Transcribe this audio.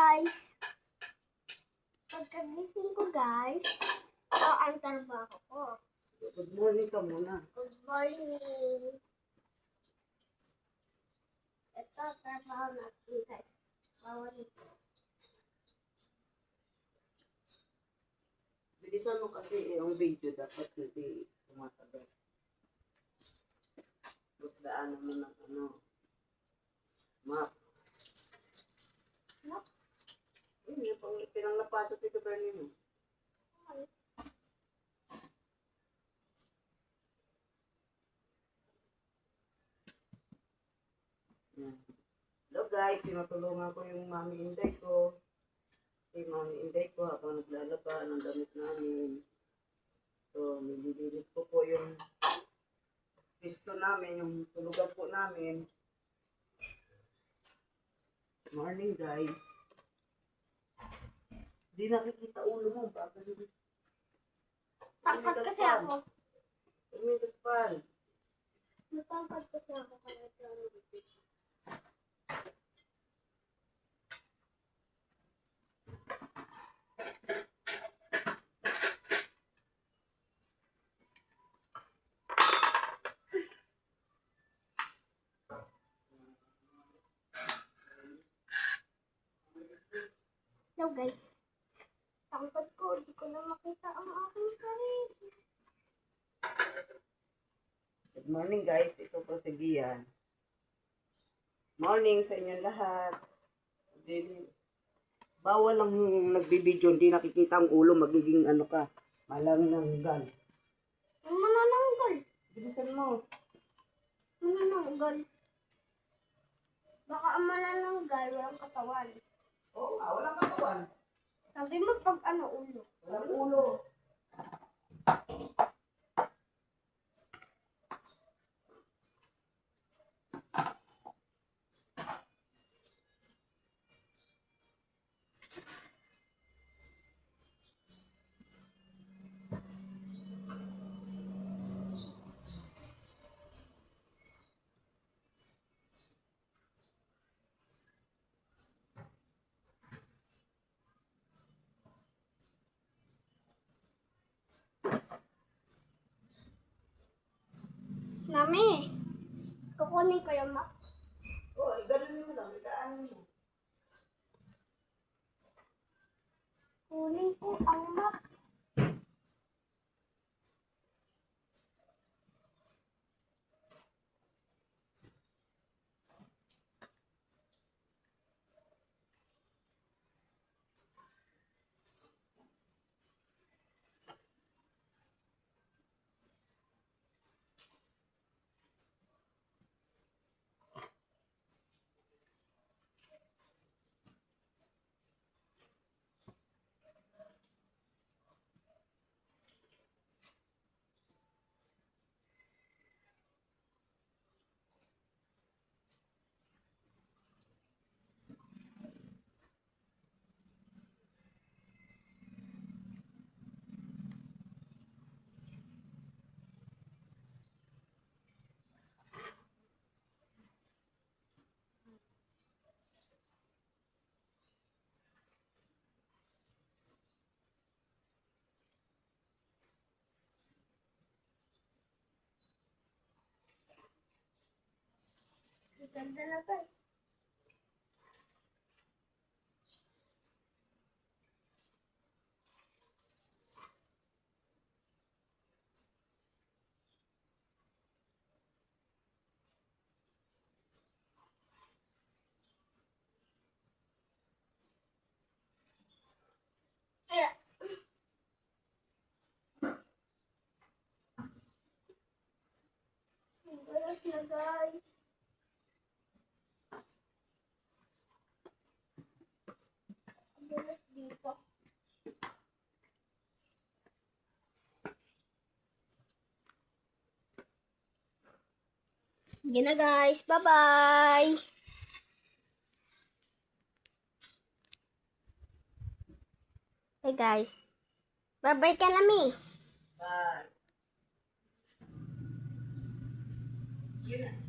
guys. Pagkagising ko guys, ito ang trabaho ko. Good morning ka muna. Good morning. Ito trabaho natin guys. Bawal ito. Bilisan mo kasi yung video dapat hindi tumatagal. Tapos daan naman ng map. Map? Yung pinanglapasok ito Berlin mo. Hello guys, tinutulungan ko yung mami Inday ko. Si mami Inday ko habang naglalaba ng damit namin. So, nililinis ko po yung pisto namin, yung tulugan po namin. Morning guys. Hindi nakikita ulo mo. Bakit? Tangkad kasi ako. Umigas pa. Natangkad kasi ako kaya ito ang nabibig. Hello guys. Tangkad ko, hindi ko na makita ang aking sarili. Good morning guys, ito po si Gian. Morning sa inyong lahat. Bawal lang nagbibideo, hindi nakikita ang ulo, magiging ano ka, malananggal. Ang manananggal. Bilisan mo. Manananggal. Baka ang manananggal, walang katawan. Oo nga, walang katawan. Sabi mo pag ano ulo. Walang ulo. Mami, kukunin ko yung map. Oo, ganun mo lang, ikaan mo. Kunin ko ang map. Ganda na guys. Guys na guys. Guys dito. Sige na guys. Bye-bye. Hey guys. Bye-bye ka na, Mi. Bye. Yun na.